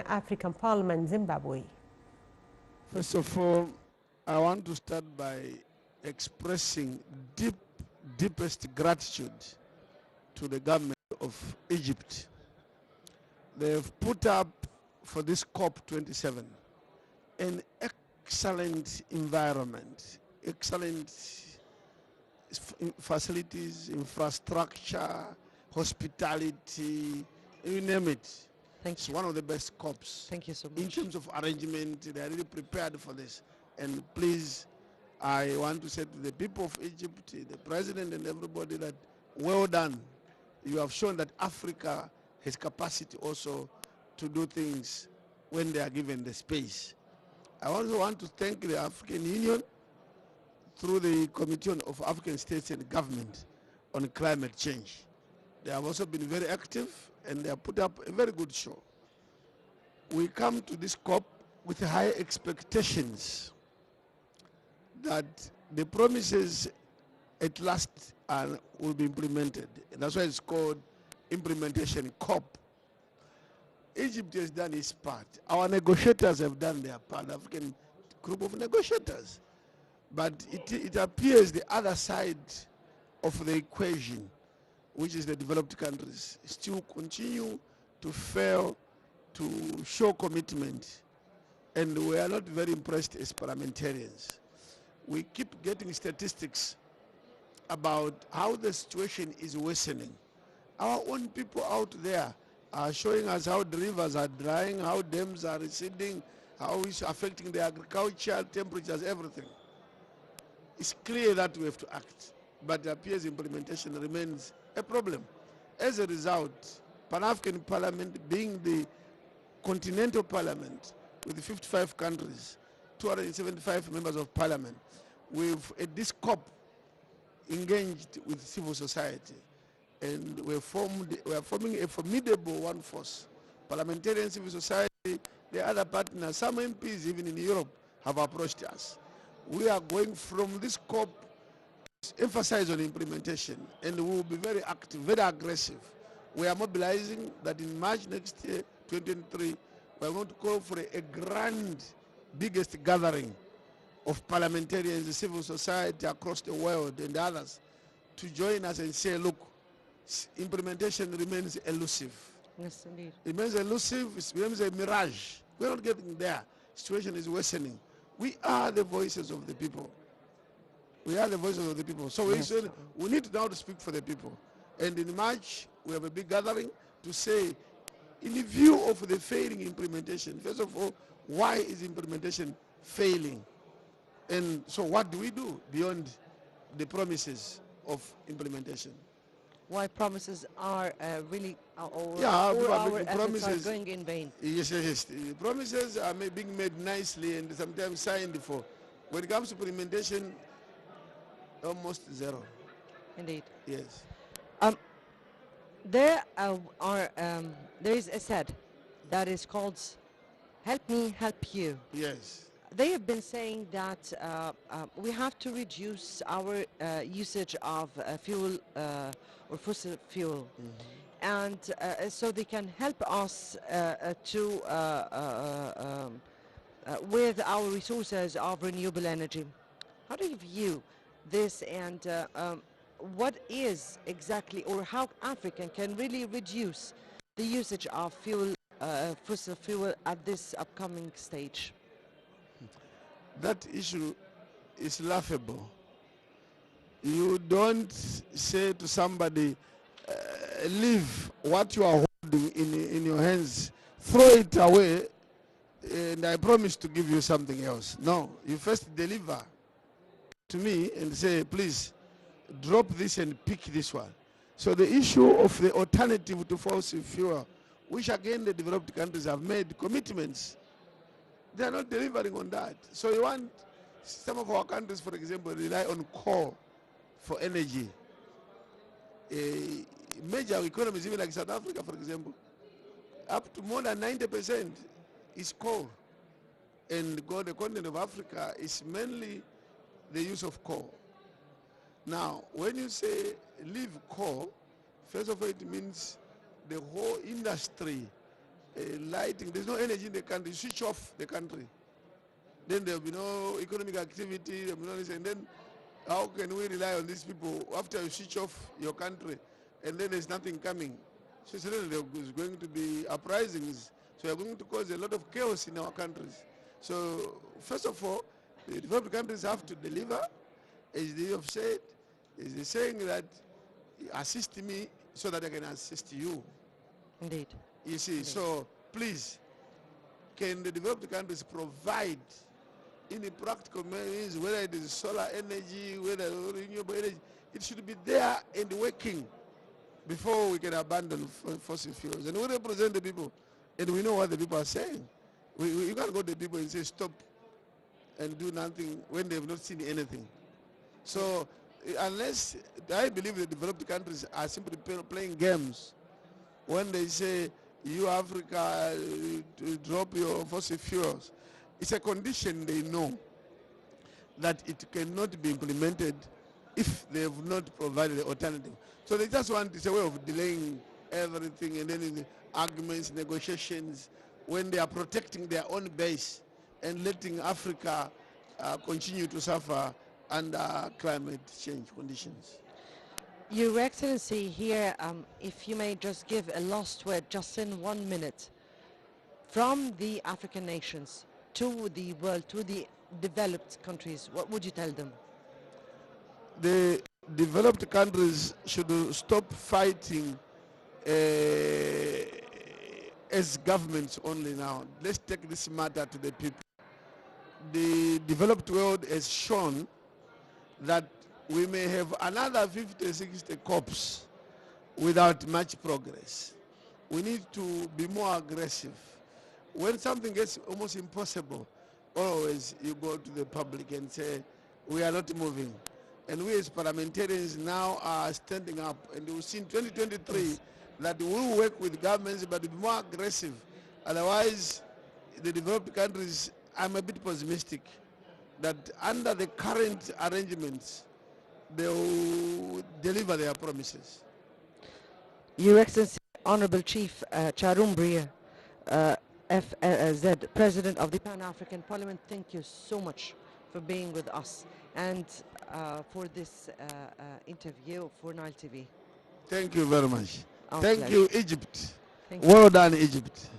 African Parliament, Zimbabwe. First of all, I want to start by expressing deepest gratitude to the government of Egypt. They've put up for this COP27 an excellent environment, excellent facilities, infrastructure, hospitality, you name it. It's one of the best COPs. Thank you so much. In terms of arrangement, they are really prepared for this. And please, I want to say to the people of Egypt, the president and everybody, that well done. You have shown that Africa has capacity also to do things when they are given the space. I also want to thank the African Union through the Committee of African States and Government on Climate Change. They have also been very active and they have put up a very good show. We come to this COP with high expectations that the promises at last will be implemented. And that's why it's called implementation COP. Egypt has done its part. Our negotiators have done their part, the African group of negotiators. But it appears the other side of the equation, which is the developed countries, still continue to fail to show commitment. And we are not very impressed as parliamentarians. We keep getting statistics about how the situation is worsening. Our own people out there are showing us how the rivers are drying, how dams are receding, how it's affecting the agriculture, temperatures, everything. It's clear that we have to act, but it appears implementation remains a problem. As a result, Pan-African Parliament, being the continental parliament with 55 countries, 275 members of parliament, we've at this COP engaged with civil society, and we are forming a formidable one force. Parliamentarian civil society, the other partners, some MPs even in Europe have approached us. We are going from this COP to emphasize on implementation, and we will be very active, very aggressive. We are mobilizing that in March next year, 2023, we are going to call for a grand, biggest gathering of parliamentarians, civil society across the world and others to join us and say, look, implementation remains elusive. Yes, indeed. It remains elusive, it remains a mirage. We're not getting there. Situation is worsening. We are the voices of the people. We are the voices of the people. So Yes, we need now to speak for the people. And in March, we have a big gathering to say, in the view of the failing implementation, first of all, why is implementation failing? And so what do we do beyond the promises of implementation? Why promises are really, or People are our making efforts promises. are going in vain. Yes. The promises are being made nicely and sometimes signed for. When it comes to implementation, almost zero. Indeed. Yes. There is a said that is called "Help me, help you." Yes. They have been saying that we have to reduce our usage of fuel or fossil fuel, and so they can help us to with our resources of renewable energy. How do you view this, and what is exactly, or how Africa can really reduce the usage of fossil fuel at this upcoming stage? That issue is laughable. You don't say to somebody, leave what you are holding in your hands, throw it away, and I promise to give you something else. No, you first deliver to me and say, please, drop this and pick this one. So the issue of the alternative to fossil fuel, which again the developed countries have made commitments, they are not delivering on that. So you want, some of our countries, for example, rely on coal for energy. Major economies, even like South Africa, for example, up to more than 90% is coal. And the continent of Africa is mainly the use of coal. Now, when you say leave coal, first of all, it means the whole industry lighting. There's no energy in the country. You switch off the country. Then there'll be no economic activity, there'll be no this, and then how can we rely on these people after you switch off your country and then there's nothing coming? So suddenly there's going to be uprisings. So you're going to cause a lot of chaos in our countries. So first of all, the developed countries have to deliver, as they have said. Is they're saying that assist me so that I can assist you. Indeed. You see, Indeed. so please, can the developed countries provide in a practical means, whether it is solar energy, whether renewable energy, it should be there and working before we can abandon fossil fuels. And we represent the people, and we know what the people are saying. You can't go to the people and say stop and do nothing when they've not seen anything. So unless, I believe the developed countries are simply playing games when they say, you Africa, drop your fossil fuels. It's a condition they know that it cannot be implemented if they have not provided the alternative. So they just want, it's a way of delaying everything, and then in the arguments, negotiations, when they are protecting their own base and letting Africa continue to suffer under climate change conditions. Your Excellency, here, if you may just give a last word, just in 1 minute, from the African nations to the world, to the developed countries, what would you tell them? The developed countries should stop fighting as governments only now. Let's take this matter to the people. The developed world has shown that we may have another 50, 60 COPs without much progress. We need to be more aggressive. When something gets almost impossible, always you go to the public and say, we are not moving. And we as parliamentarians now are standing up, and we'll see in 2023 that we will work with governments but be more aggressive. Otherwise, the developed countries, I'm a bit pessimistic that under the current arrangements, they will deliver their promises. Your Excellency, Honorable Chief Charumbira, FZ, President of the Pan-African Parliament, thank you so much for being with us and for this interview for Nile TV. Thank you very much. Our Thank pleasure. you, Egypt. Thank you. Well done, Egypt.